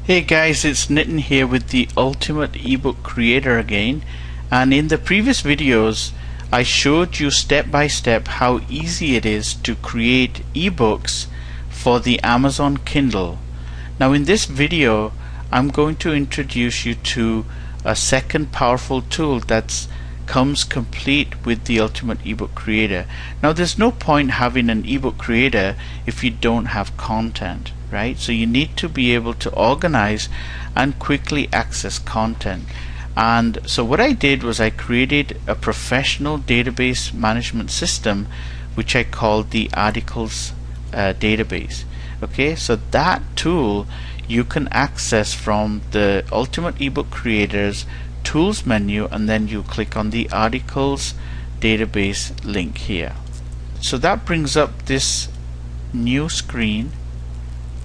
Hey guys, it's Nitin here with the Ultimate ebook creator again, and in the previous videos I showed you step by step how easy it is to create ebooks for the Amazon Kindle. Now in this video I'm going to introduce you to a second powerful tool that comes complete with the Ultimate ebook creator. Now there's no point having an ebook creator if you don't have content, right? So you need to be able to organize and quickly access content. And so what I did was I created a professional database management system which I called the articles database. Okay, so that tool you can access from the Ultimate ebook creators tools menu, and then you click on the articles database link here. So that brings up this new screen,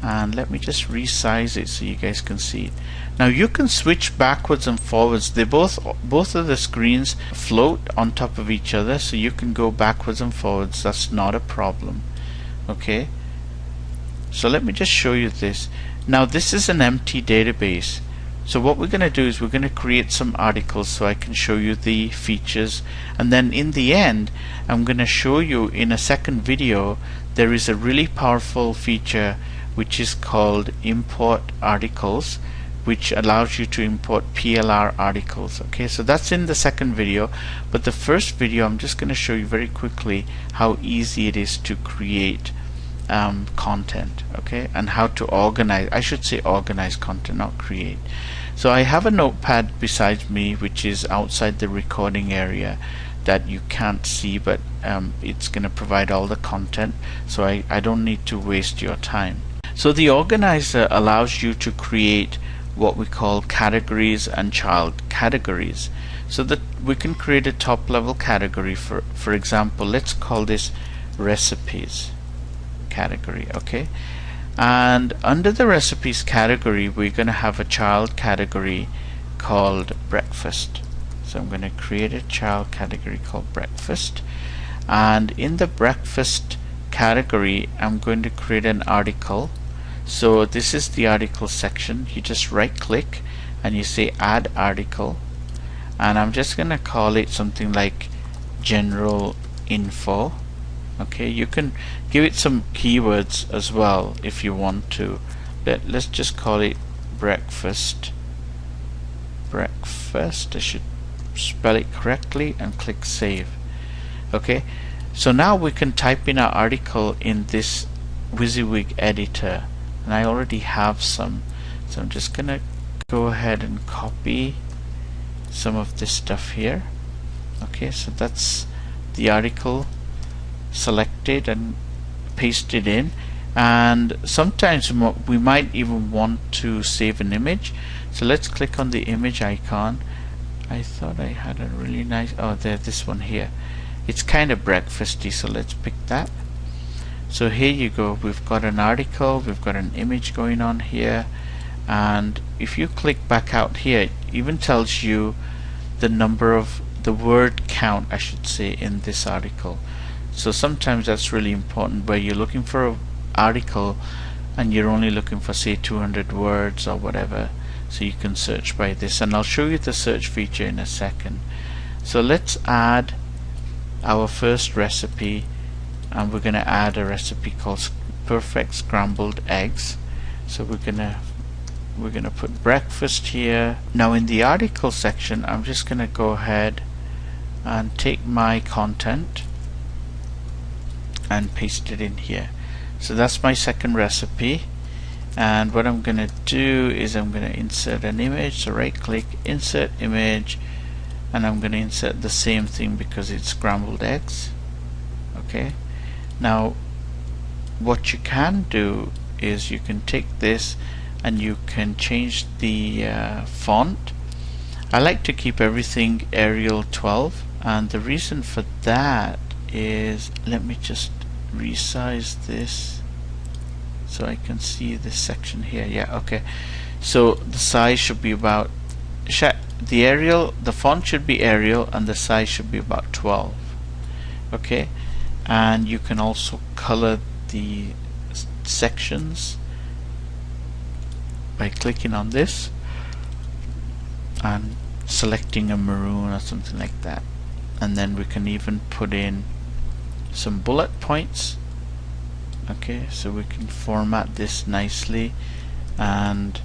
and let me just resize it so you guys can see it. Now you can switch backwards and forwards. They both of the screens float on top of each other, so you can go backwards and forwards. That's not a problem. Okay, so let me just show you this. Now this is an empty database. So what we're going to do is we're going to create some articles so I can show you the features, and then in the end I'm going to show you in a second video there is a really powerful feature which is called import articles, which allows you to import PLR articles. Okay, so that's in the second video, but the first video I'm just going to show you very quickly how easy it is to create content, okay, and how to organize, I should say organize content, not create. So I have a notepad beside me which is outside the recording area that you can't see, but it's going to provide all the content, so I don't need to waste your time. So the organizer allows you to create what we call categories and child categories, so that we can create a top level category. For example, let's call this recipes category. Okay, and under the recipes category we're going to have a child category called breakfast. So I'm going to create a child category called breakfast, and in the breakfast category I'm going to create an article. So this is the article section. You just right click and you say add article, and I'm just going to call it something like general info. Okay, you can give it some keywords as well if you want to. Let's just call it breakfast. Breakfast, I should spell it correctly, and click save. Okay, so now we can type in our article in this WYSIWYG editor, and I already have some, so I'm just gonna go ahead and copy some of this stuff here. Okay, so that's the article selected and pasted in, and sometimes we might even want to save an image. So let's click on the image icon. I thought I had a really nice, oh there, this one here. It's kind of breakfasty, so let's pick that. So here you go, we've got an article, we've got an image going on here, and if you click back out here it even tells you the number of the word count, I should say, in this article. So sometimes that's really important where you're looking for an article and you're only looking for, say, 200 words or whatever, so you can search by this, and I'll show you the search feature in a second. So let's add our first recipe, and we're going to add a recipe called perfect scrambled eggs. So we're gonna put breakfast here. Now in the article section I'm just gonna go ahead and take my content and paste it in here. So that's my second recipe, and what I'm gonna do is I'm gonna insert an image. So right click, insert image, and I'm gonna insert the same thing because it's scrambled eggs. Okay, now what you can do is you can take this and you can change the font. I like to keep everything Arial 12, and the reason for that is, let me just resize this so I can see this section here. Yeah, okay, so the size should be about, the font should be Arial and the size should be about 12. Okay, and you can also color the sections by clicking on this and selecting a maroon or something like that, and then we can even put in some bullet points. Okay, so we can format this nicely, and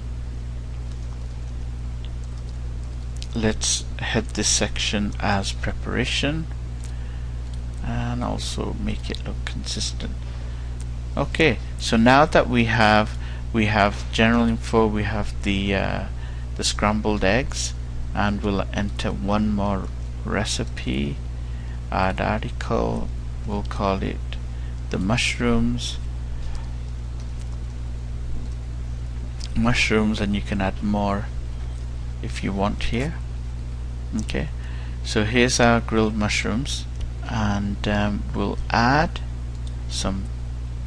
let's head this section as preparation and also make it look consistent. Okay, so now that we have general info, we have the scrambled eggs, and we'll enter one more recipe, add article, we'll call it the mushrooms, and you can add more if you want here. Okay, so here's our grilled mushrooms, and we'll add some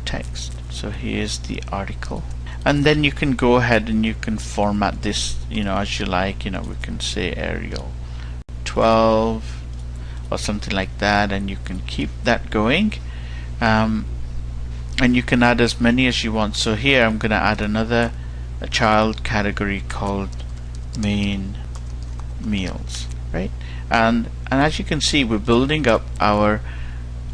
text. So here's the article, and then you can go ahead and you can format this, you know, as you like. You know, we can say Arial 12 or something like that, and you can keep that going, and you can add as many as you want. So here I'm going to add a child category called main meals, right? And as you can see, we're building up our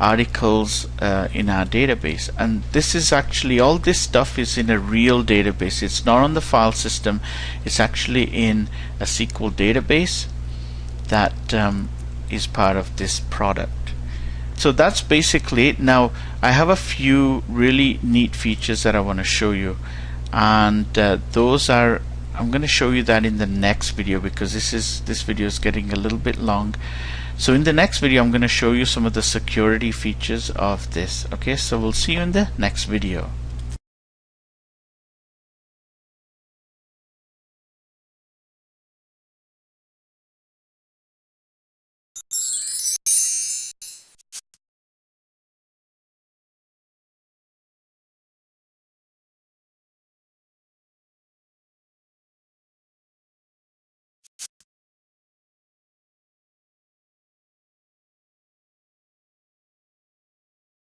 articles in our database, and this is actually, all this stuff is in a real database. It's not on the file system, it's actually in a SQL database that is part of this product. So that's basically it. Now I have a few really neat features that I want to show you, and those are, I'm going to show you that in the next video, because this video is getting a little bit long. So in the next video I'm going to show you some of the security features of this. Okay, so we'll see you in the next video.